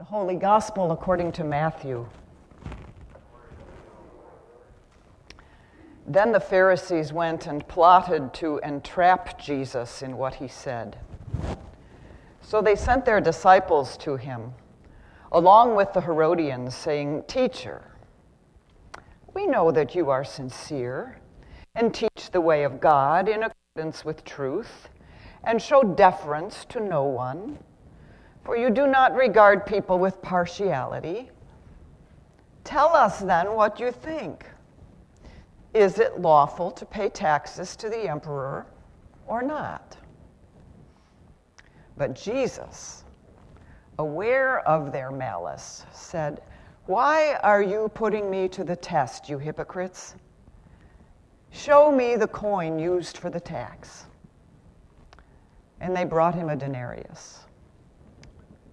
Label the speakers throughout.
Speaker 1: The Holy Gospel according to Matthew. Then the Pharisees went and plotted to entrap Jesus in what he said. So they sent their disciples to him, along with the Herodians, saying, "Teacher, we know that you are sincere and teach the way of God in accordance with truth, and show deference to no one, for you do not regard people with partiality. Tell us then what you think. Is it lawful to pay taxes to the emperor or not?" But Jesus, aware of their malice, said, "Why are you putting me to the test, you hypocrites? Show me the coin used for the tax." And they brought him a denarius.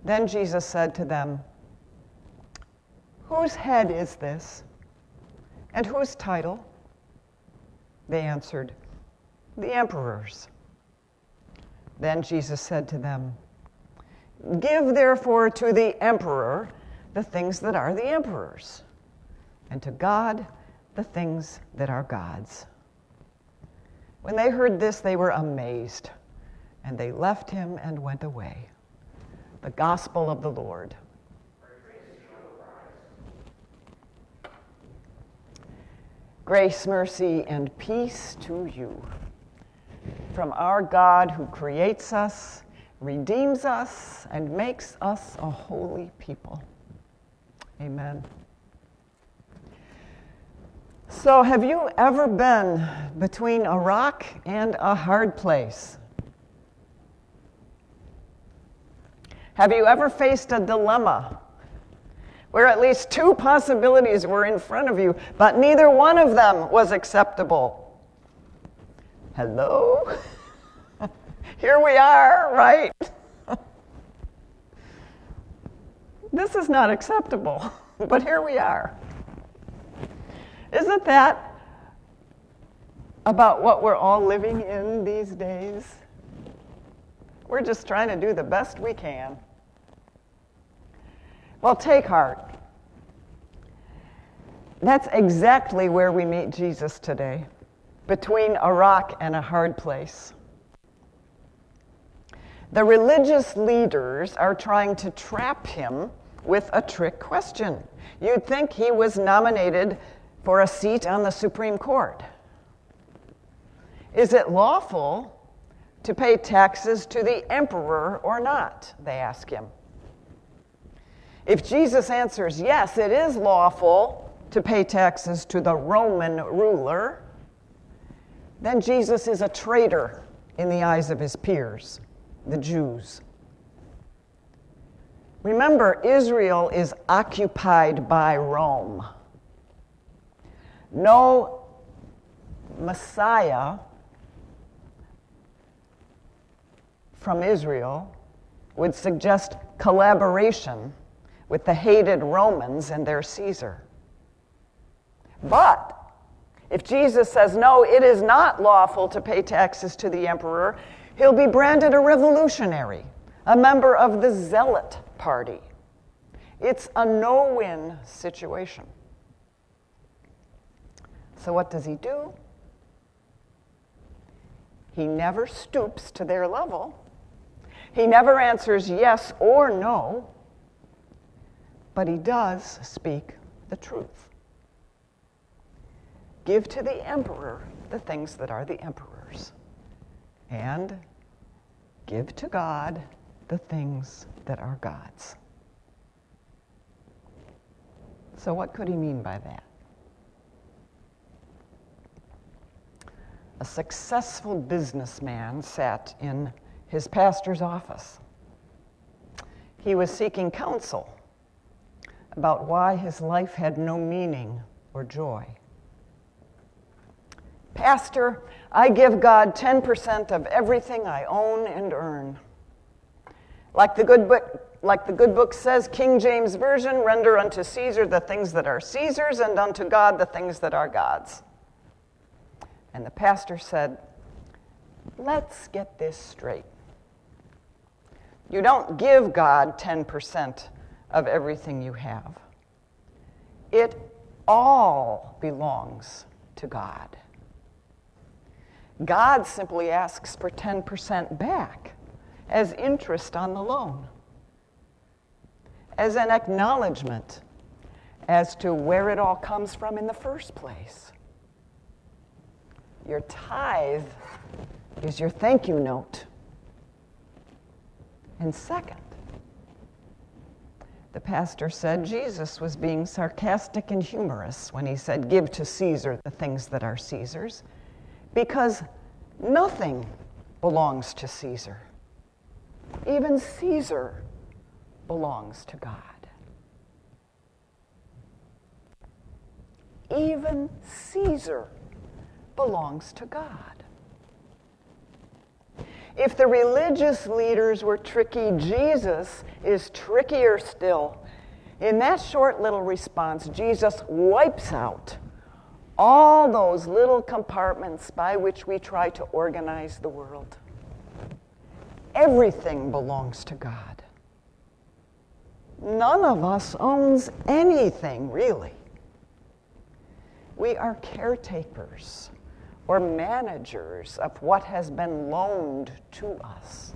Speaker 1: Then Jesus said to them, "Whose head is this, and whose title?" They answered, "The emperor's." Then Jesus said to them, "Give therefore to the emperor the things that are the emperor's, and to God the things that are God's." When they heard this, they were amazed, and they left him and went away. The Gospel of the Lord. Grace, mercy, and peace to you from our God who creates us, redeems us, and makes us a holy people. Amen. So, have you ever been between a rock and a hard place? Have you ever faced a dilemma where at least two possibilities were in front of you, but neither one of them was acceptable? Hello? Here we are, right? This is not acceptable, but here we are. Isn't that about what we're all living in these days? We're just trying to do the best we can. Well, take heart. That's exactly where we meet Jesus today, between a rock and a hard place. The religious leaders are trying to trap him with a trick question. You'd think he was nominated for a seat on the Supreme Court. Is it lawful to pay taxes to the emperor or not? They ask him. If Jesus answers, yes, it is lawful to pay taxes to the Roman ruler, then Jesus is a traitor in the eyes of his peers, the Jews. Remember, Israel is occupied by Rome. No Messiah from Israel would suggest collaboration with the hated Romans and their Caesar. But if Jesus says, no, it is not lawful to pay taxes to the emperor, he'll be branded a revolutionary, a member of the Zealot party. It's a no-win situation. So what does he do? He never stoops to their level. He never answers yes or no, but he does speak the truth. Give to the emperor the things that are the emperor's, and give to God the things that are God's. So what could he mean by that? A successful businessman sat in his pastor's office. He was seeking counsel about why his life had no meaning or joy. "Pastor, I give God 10% of everything I own and earn. Like the good book says, King James Version, render unto Caesar the things that are Caesar's, and unto God the things that are God's." And the pastor said, "Let's get this straight. You don't give God 10% of everything you have. It all belongs to God. God simply asks for 10% back as interest on the loan, as an acknowledgement as to where it all comes from in the first place. Your tithe is your thank you note. And second, the pastor said Jesus was being sarcastic and humorous when he said, "Give to Caesar the things that are Caesar's," because nothing belongs to Caesar. Even Caesar belongs to God. Even Caesar belongs to God. If the religious leaders were tricky, Jesus is trickier still. In that short little response, Jesus wipes out all those little compartments by which we try to organize the world. Everything belongs to God. None of us owns anything, really. We are caretakers or managers of what has been loaned to us.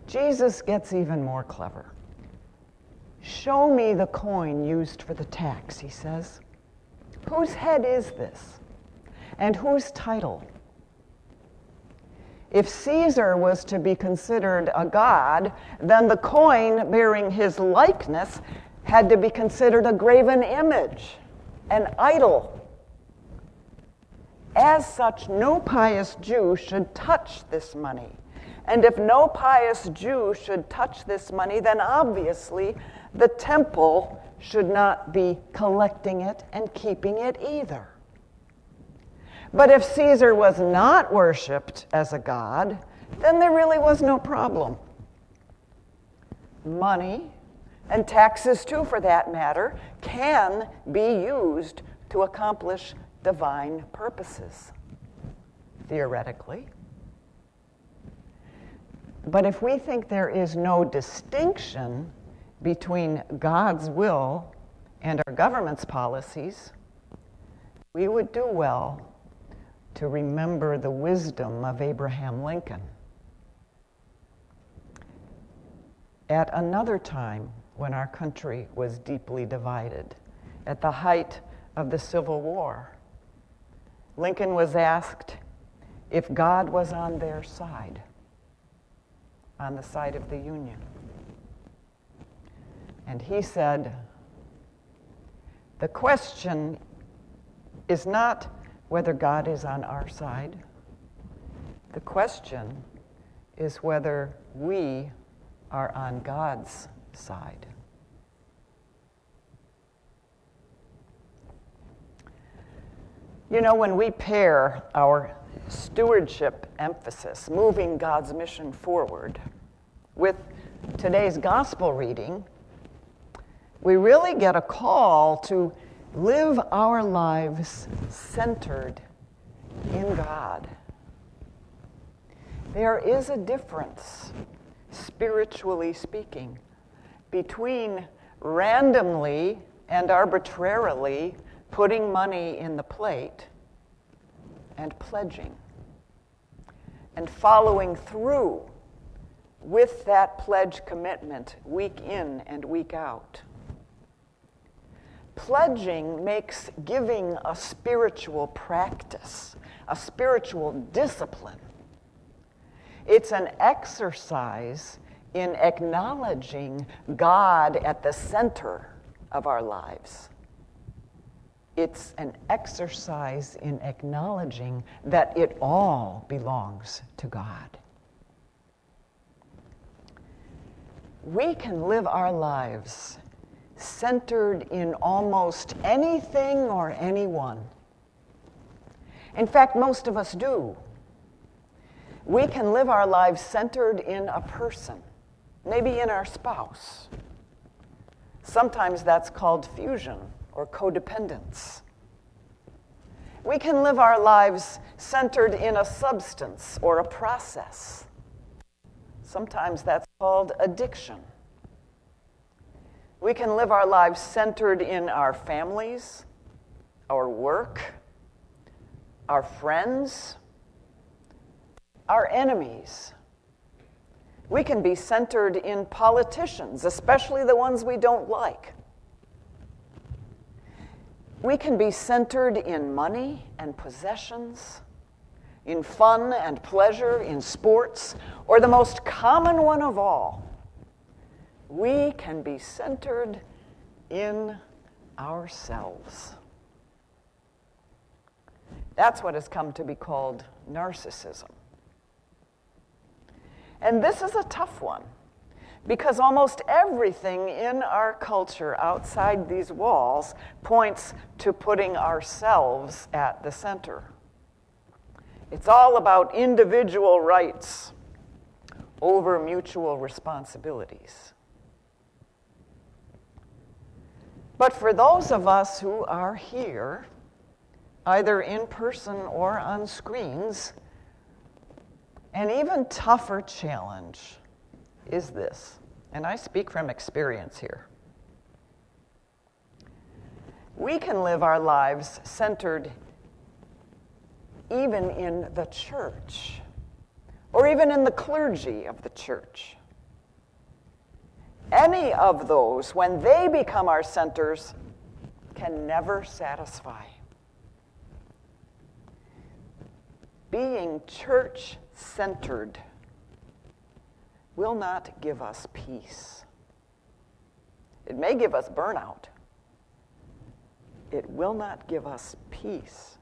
Speaker 1: Jesus gets even more clever. "Show me the coin used for the tax," he says. "Whose head is this? And whose title?" If Caesar was to be considered a god, then the coin bearing his likeness had to be considered a graven image, an idol. As such, no pious Jew should touch this money. And if no pious Jew should touch this money, then obviously the temple should not be collecting it and keeping it either. But if Caesar was not worshipped as a god, then there really was no problem. Money, and taxes too for that matter, can be used to accomplish divine purposes, theoretically. But if we think there is no distinction between God's will and our government's policies, we would do well to remember the wisdom of Abraham Lincoln. At another time when our country was deeply divided, at the height of the Civil War, Lincoln was asked if God was on their side, on the side of the Union. And he said, "The question is not whether God is on our side. The question is whether we are on God's side." You know, when we pair our stewardship emphasis, moving God's mission forward, with today's gospel reading, we really get a call to live our lives centered in God. There is a difference, spiritually speaking, between randomly and arbitrarily putting money in the plate and pledging and following through with that pledge commitment week in and week out. Pledging makes giving a spiritual practice, a spiritual discipline. It's an exercise in acknowledging God at the center of our lives. It's an exercise in acknowledging that it all belongs to God. We can live our lives centered in almost anything or anyone. In fact, most of us do. We can live our lives centered in a person, maybe in our spouse. Sometimes that's called fusion or codependence. We can live our lives centered in a substance or a process. Sometimes that's called addiction We can live our lives centered in our families, our work, our friends, our enemies. We can be centered in politicians, especially the ones we don't like. We can be centered in money and possessions, in fun and pleasure, in sports, or the most common one of all, we can be centered in ourselves. That's what has come to be called narcissism. And this is a tough one, because almost everything in our culture outside these walls points to putting ourselves at the center. It's all about individual rights over mutual responsibilities. But for those of us who are here, either in person or on screens, an even tougher challenge is this, and I speak from experience here. We can live our lives centered even in the church, or even in the clergy of the church. Any of those, when they become our centers, can never satisfy. Being church-centered will not give us peace. It may give us burnout. It will not give us peace.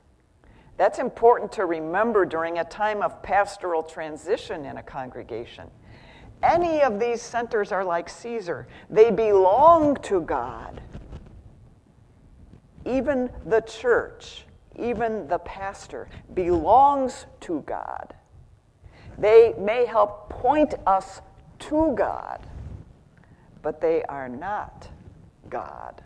Speaker 1: That's important to remember during a time of pastoral transition in a congregation. Any of these centers are like Caesar. They belong to God. Even the church, even the pastor, belongs to God. They may help point us to God, but they are not God.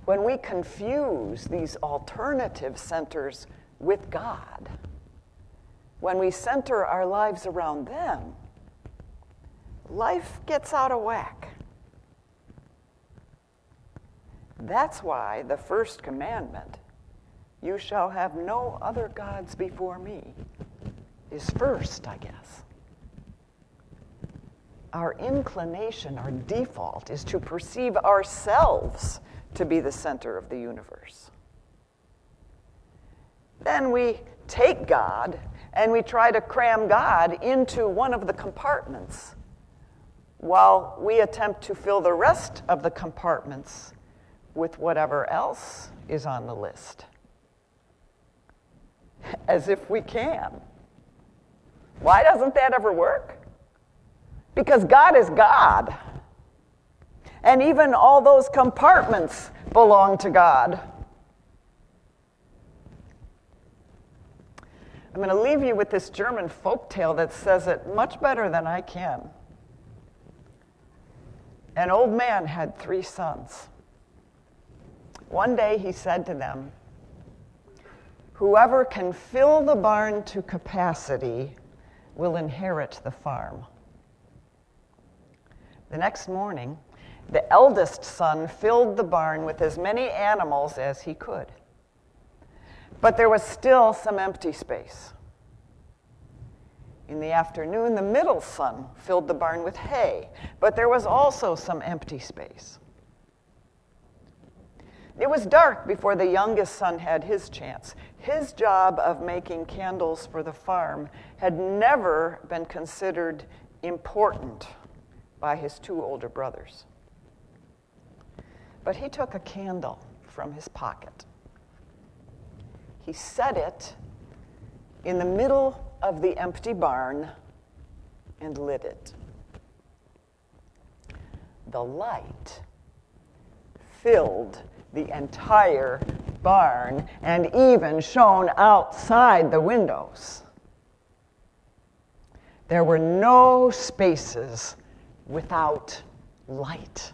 Speaker 1: When we confuse these alternative centers with God, when we center our lives around them, life gets out of whack. That's why the first commandment, "You shall have no other gods before me," is first, I guess. Our inclination, our default, is to perceive ourselves to be the center of the universe. Then we take God and we try to cram God into one of the compartments while we attempt to fill the rest of the compartments with whatever else is on the list. As if we can. Why doesn't that ever work? Because God is God. And even all those compartments belong to God. I'm going to leave you with this German folktale that says it much better than I can. An old man had 3 sons. One day he said to them, "Whoever can fill the barn to capacity will inherit the farm." The next morning, the eldest son filled the barn with as many animals as he could. But there was still some empty space. In the afternoon, the middle son filled the barn with hay, but there was also some empty space. It was dark before the youngest son had his chance. His job of making candles for the farm had never been considered important by his 2 older brothers. But he took a candle from his pocket. He set it in the middle of the empty barn and lit it. The light filled the entire barn and even shone outside the windows. There were no spaces without light.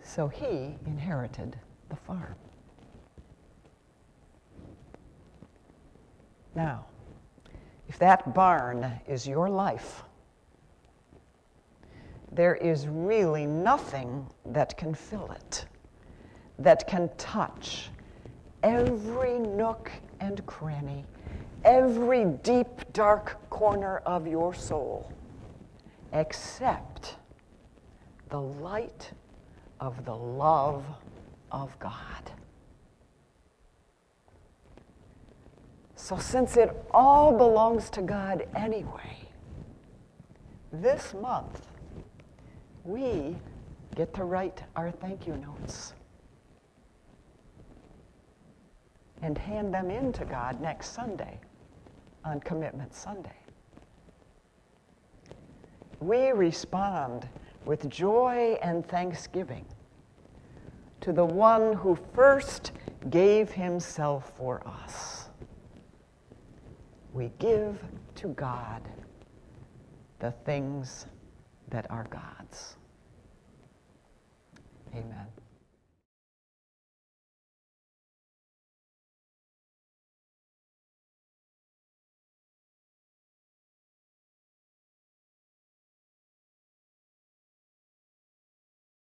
Speaker 1: So he inherited the farm. Now, if that barn is your life, there is really nothing that can fill it, that can touch every nook and cranny, every deep, dark corner of your soul, except the light of the love of God. So since it all belongs to God anyway, this month, we get to write our thank you notes and hand them in to God next Sunday on Commitment Sunday. We respond with joy and thanksgiving to the one who first gave himself for us. We give to God the things that are God's.